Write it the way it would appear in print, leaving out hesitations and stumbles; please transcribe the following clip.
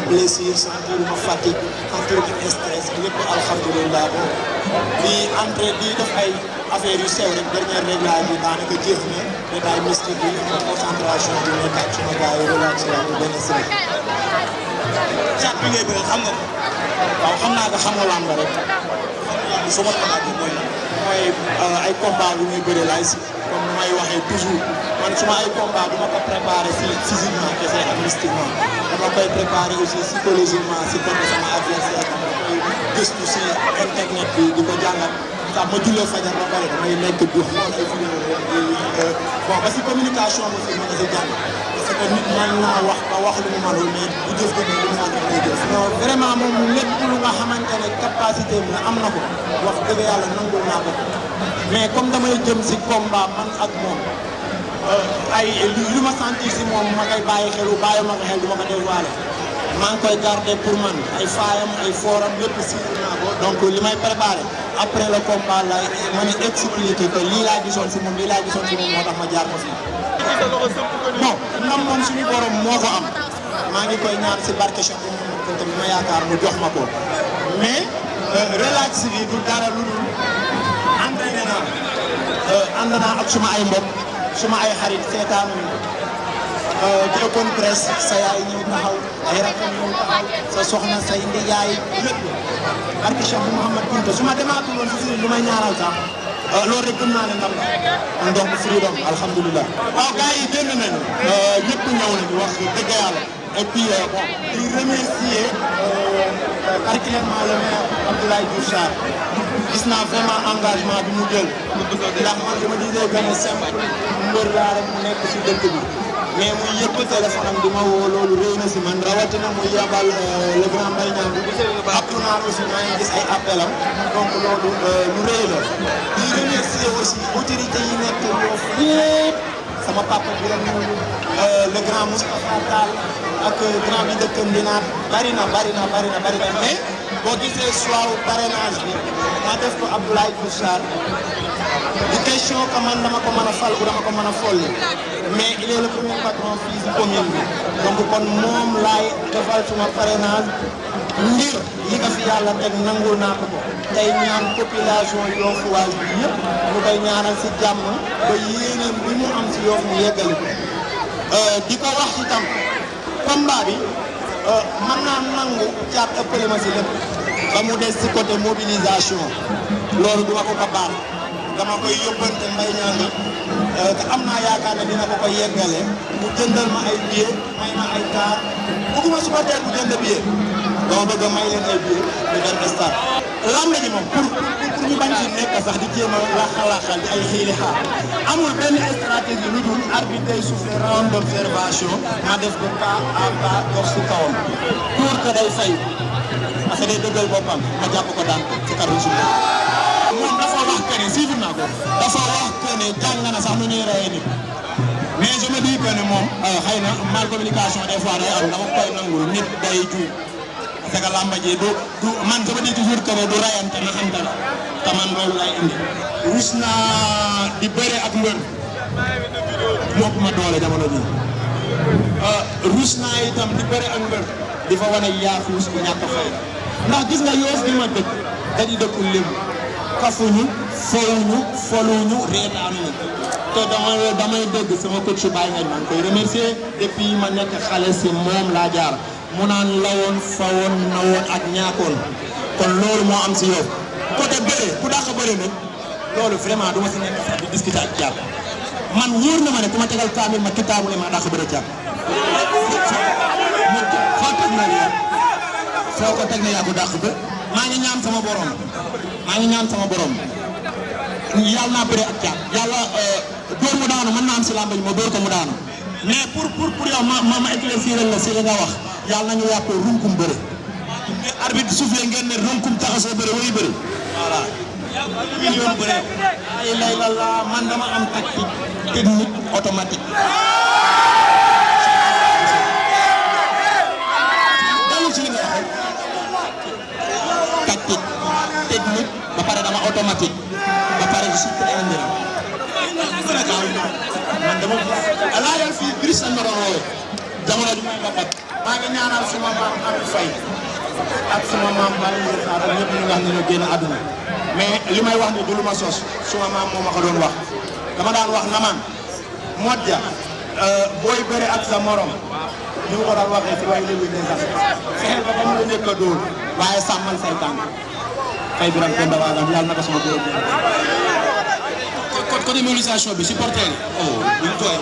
blessure sentiruma fatigue sentiruma stress lépp alhamdulilah bo di entrée di def ay affaire yu sew rek dernier réglage bi daanaka jeex na détail mystique bi concentration bi nekk ak suma gars yi relax la ñu benn semaine. chat bi ngay bëgg xam nga ko waaw xam naa ko xamoo lamb rek su ma xalaat mooy ay combat yu muy bëri laay si comme may waxee toujours man suma ay combat du ma ko préparé si physiquement kese ak mystiquement dama koy préparé aussi psychologiquement si côté sama adversaire dama koy gëstu si internet bi di ko jàngat sax ma jullee fajar ba pare damay nekk di xool ay vidéo bon ba si communication bi aussi mën na si jàng parce que nit mën naa wax ba wax lu mu mënul mais bu jëf ko lu mu mën lay jëf non vraiment moom lépp lu nga xamante ne capacité bi am na ko wax dëgg yàlla nangul naa ko mais comme damay jëm si combat man ak moom ay lu ma sentir si moom ma koy bàyyi xel bàyyi ma ko xel du ma ko dévoilé maa ngi koy garder pour man ay faayam ay fooram lépp si naa ko donc li may préparé après le combat la ma ne expliqué que lii laa gisoon si moom lii laa gisoon si moom moo tax ma jaar ko fii. bon ndam moom suñu borom moo ko am maa ngi koy ñaan si barke Cheikh Mouhamed bi ma yaakaar mu jox ma ko mais relax bi du dara lu dul entraîné naa ànd naa ak suma ay mbokk suma ay xarit seetaanu di open presse sa yaay ñëw taxaw ay rakam ñëw taxaw sa soxna say ndiyaay lépp barke Cheikh Mouhamed Binta su ma demaatul woon si lu may ñaaral sax loolu rek gëm naa ne ndam la kon donc freedom alhamdulilah. waaw gars yi génn nañu ñëpp ñëw nañu wax dëgg yàlla et puis bon di remercier particulièrement le maire Abdoulaye Diouf Sarr gis naa vraiment engagement bi mu jël ndax man dama disais que ne simple mbër laa rek mu nekk si dëkk bi mais muy yëpp téléphone am di ma woo loolu réy na si man rawatina muy yabal le grand Mbaye Niang bi appel naa aussi maa ngi gis ay appel am donc loolu lu réy la di remercier aussi autorités yi nekk Yoff yëpp sama papa bi rek le grand Moustapha Tall ak grand bi dëkk Ndinaat bari na mais boo gisee choix parrainage bi ma def ko Abdoulaye Diouf Sarr di question que man dama ko mën a fal ou dama ko mën a folli mais il est le premier patron fii si commune bi donc kon moom laay defal suma parrainage ngir yi nga fi yàlla teg nangul naa ko tey ñaan population Yoff-oise bi yëpp ñu koy ñaanal si jàmm ba yéeneem bi mu am si Yoff mu yeggali ko di ko wax itam combat bi mën naa nangu Thiat ëppale ma si lépp ba mu des si côté mobilisation loolu duma ko baal dama koy yóbbante Mbaye Niang te am naa yaakaar ne dina ko yeggale mu jëndal ma ay billet may ma ay car bëgguma su ma teel bu jënd billet dama bëgg a may leen ay billet ñu dem stade. lamb ji moom pour ñu bañ ci nekk sax di jéem a laxal di ay xiili xaar amul benn stratégie lu dul arbitre day souffler round d'observation ma def ko pas à pas dox si kawam pour que day fay parce que day dëggal boppam ma jàpp ko daan ci kàddu suuf. moom dafa wax que ne suivre naa ko dafa wax que ne jàng na sax nu ñuy reyee nit mais je me dis que ne moom xëy na mal communication des fois day am dama koy nangul nit day ju parce que lamba ji du man je me dis toujours que ne du rayante na xanta la te man loolu lay indi. rus naa di bëre ak mbër mopp ma doole jamono ji rus naa itam di bëre ak mbër di fa wane yaafus bu ñàkk fay ndax gis nga Yoff gi ma dëkk da di dëkkul lébu kafuñu foluñu reetaanuñu te damay dégg sama coach Baye Ngagne maa ngi koy remercier depuis ma nekk xale si moom laa jaar mu naan lawoon fawoon nawoon ak ñaakoon kon loolu moo am si Yoff côté bëre ku dàq bëre nag loolu vraiment du ma si nekk sax di discuter ak Thiat man wóor na ma ne ku ma tegal kaamil ma kitaabu ne maa dàq bëre Thiat foo teg na yaa foo ko teg na yaa ko dàq ba maa ngi ñaan sama borom yàlla naa bëre ak Thiat yàlla dóor mu daanu mën naa am si làmb ji ma dóor ko mu daanu mais pour yow ma éclaircir la si li nga wax yàlla nañu yàqoo runkum bëre arbitre soufflé ngeen ne runkum taxasoo bëre way bëre voilà million bëre ay lay la man dama am tactique technique automatique dalu ci li nga wax tactique technique ba pare dama automatique ba pare je suis très indien man dama laajal fii Brice lañ ma doon woowee jamono ji may mbapat maa ngi ñaanal suma maam Ami Faye ak suma maam Baye Ndiaye Sarr ñëpp ñu nga xam ne ñoo génn àdduna mais li may wax ni du lu ma sos suma maam moo ma ko doon wax dama daan wax na man Modja booy bëre ak sa morom ni mu ko daan waxee si way léegi des sax fexeel ba mu la njëkk a dóor waaye sàmmal say tànk fay bi ram Penda Wagan yàlla na ko sama borom côté mobilisation bi supporter yi oh ñu tooy